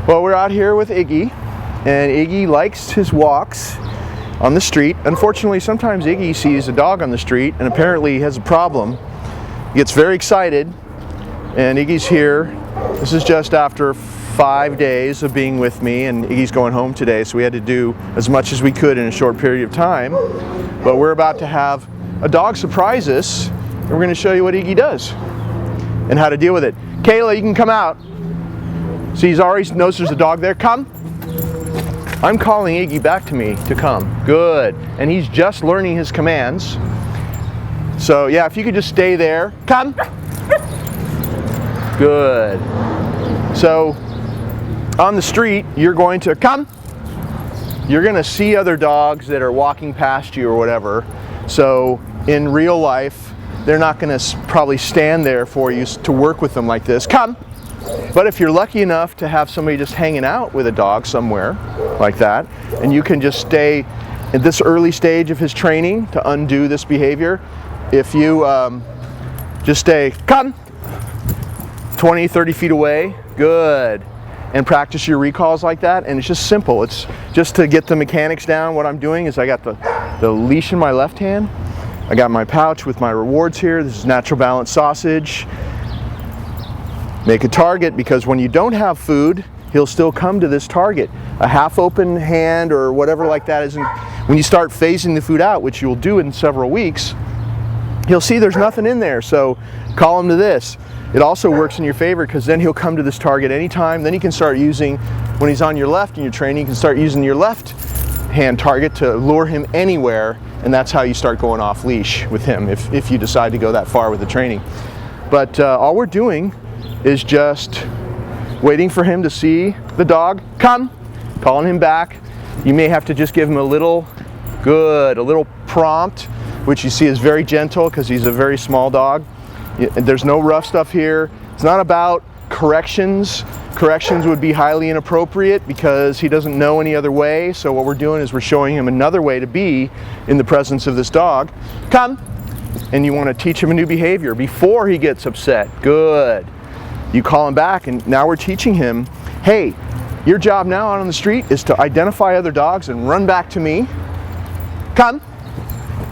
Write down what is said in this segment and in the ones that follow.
Well, we're out here with Iggy, and Iggy likes his walks on the street. Unfortunately, sometimes Iggy sees a dog on the street and apparently he has a problem. He gets very excited, and Iggy's here. This is just after 5 days of being with me, and Iggy's going home today, so we had to do as much as we could in a short period of time. But we're about to have a dog surprise us, and we're going to show you what Iggy does and how to deal with it. Kayla, you can come out. See, he already knows there's a dog there. Come. I'm calling Iggy back to me to come. Good. And he's just learning his commands. So yeah, if you could just stay there. Come. Good. So on the street, you're going to come. You're going to see other dogs that are walking past you or whatever. So in real life, they're not going to probably stand there for you to work with them like this. Come. But if you're lucky enough to have somebody just hanging out with a dog somewhere like that, and you can just stay at this early stage of his training to undo this behavior, if you just stay, come, 20, 30 feet away, good, and practice your recalls like that. And it's just simple. It's just to get the mechanics down. What I'm doing is I got the leash in my left hand. I got my pouch with my rewards here. This is natural balance sausage. Make a target, because when you don't have food, he'll still come to this target. A half open hand or whatever like that isn't. When you start phasing the food out, which you'll do in several weeks, he'll see there's nothing in there, so call him to this. It also works in your favor, because then he'll come to this target anytime. Then you can start using, when he's on your left in your training, you can start using your left hand target to lure him anywhere, and that's how you start going off leash with him if you decide to go that far with the training. But all we're doing is just waiting for him to see the dog, come, calling him back. You may have to just give him a little prompt, which you see is very gentle because he's a very small dog. There's no rough stuff here. It's not about corrections. Corrections would be highly inappropriate because he doesn't know any other way. So what we're doing is we're showing him another way to be in the presence of this dog. Come. And you want to teach him a new behavior before he gets upset. Good. You call him back, and now we're teaching him, hey, your job now out on the street is to identify other dogs and run back to me. Come.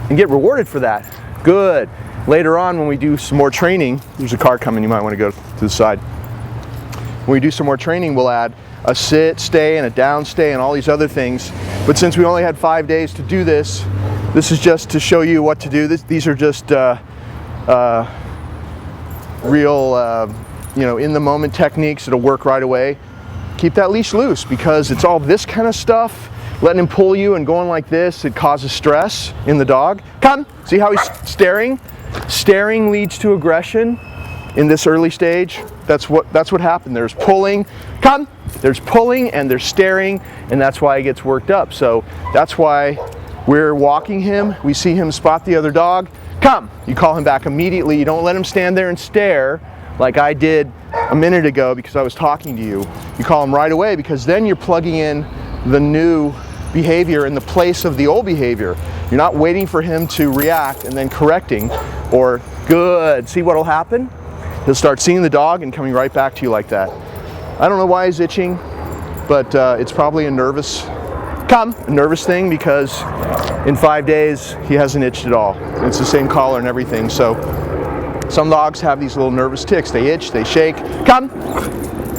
And get rewarded for that. Good. Later on, when we do some more training, there's a car coming, you might want to go to the side. When we do some more training, we'll add a sit, stay, and a down stay, and all these other things. But since we only had 5 days to do this, this is just to show you what to do. These are just real, in the moment techniques that'll work right away. Keep that leash loose, because it's all this kind of stuff. Letting him pull you and going like this, it causes stress in the dog. Come, see how he's staring? Staring leads to aggression in this early stage. That's what happened. There's pulling, come, there's pulling and there's staring, and that's why he gets worked up. So that's why we're walking him. We see him spot the other dog. Come, you call him back immediately. You don't let him stand there and stare like I did a minute ago because I was talking to you. You call him right away, because then you're plugging in the new behavior in the place of the old behavior. You're not waiting for him to react and then correcting, or good. See what'll happen? He'll start seeing the dog and coming right back to you like that. I don't know why he's itching, but it's probably a nervous thing, because in 5 days he hasn't itched at all. It's the same collar and everything. So some dogs have these little nervous tics. They itch, they shake. Come.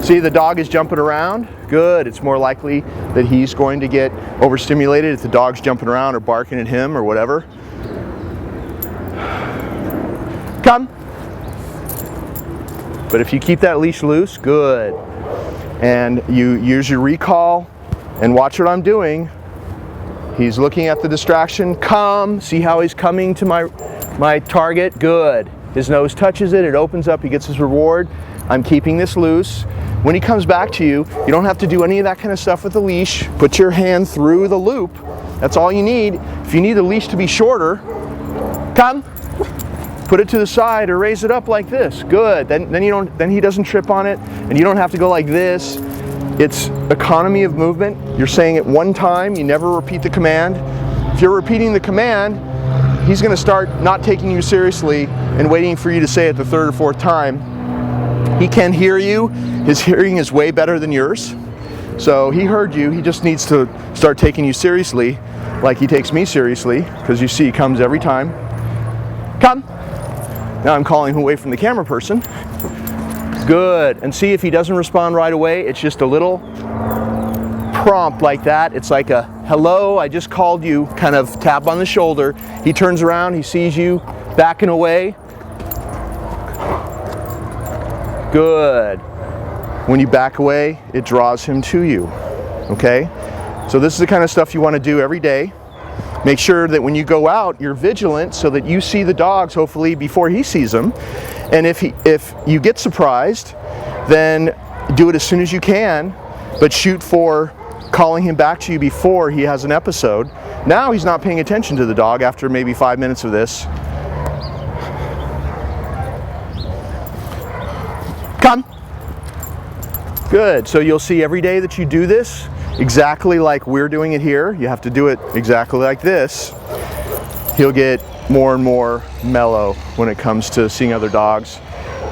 See, the dog is jumping around. Good. It's more likely that he's going to get overstimulated if the dog's jumping around or barking at him or whatever. Come. But if you keep that leash loose, good. And you use your recall and watch what I'm doing. He's looking at the distraction. Come. See how he's coming to my target? Good. His nose touches it. It opens up. He gets his reward. I'm keeping this loose. When he comes back to you, you don't have to do any of that kind of stuff with the leash. Put your hand through the loop. That's all you need. If you need the leash to be shorter, come. Put it to the side or raise it up like this. Good. Then he doesn't trip on it, and you don't have to go like this. It's economy of movement. You're saying it one time. You never repeat the command. If you're repeating the command, he's going to start not taking you seriously and waiting for you to say it the third or fourth time. He can hear you. His hearing is way better than yours. So he heard you. He just needs to start taking you seriously, like he takes me seriously, because you see he comes every time. Come. Now I'm calling him away from the camera person. Good. And see if he doesn't respond right away. It's just a little prompt like that. It's like a hello, I just called you, kind of tap on the shoulder. He turns around, he sees you backing away. Good. When you back away, it draws him to you. Okay? So this is the kind of stuff you want to do every day. Make sure that when you go out, you're vigilant so that you see the dogs hopefully before he sees them. And if you get surprised, then do it as soon as you can, but shoot for calling him back to you before he has an episode. Now he's not paying attention to the dog after maybe 5 minutes of this. Come. Good. So you'll see every day that you do this, exactly like we're doing it here. You have to do it exactly like this. He'll get more and more mellow when it comes to seeing other dogs,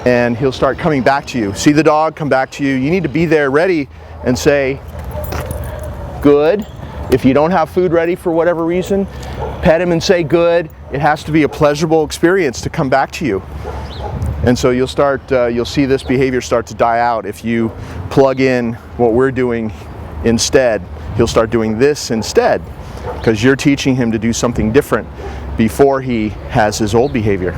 and he'll start coming back to you. See the dog come back to you. You need to be there ready and say, good. If you don't have food ready for whatever reason, pet him and say good. It has to be a pleasurable experience to come back to you. And so you'll see this behavior start to die out if you plug in what we're doing instead. He'll start doing this instead because you're teaching him to do something different before he has his old behavior.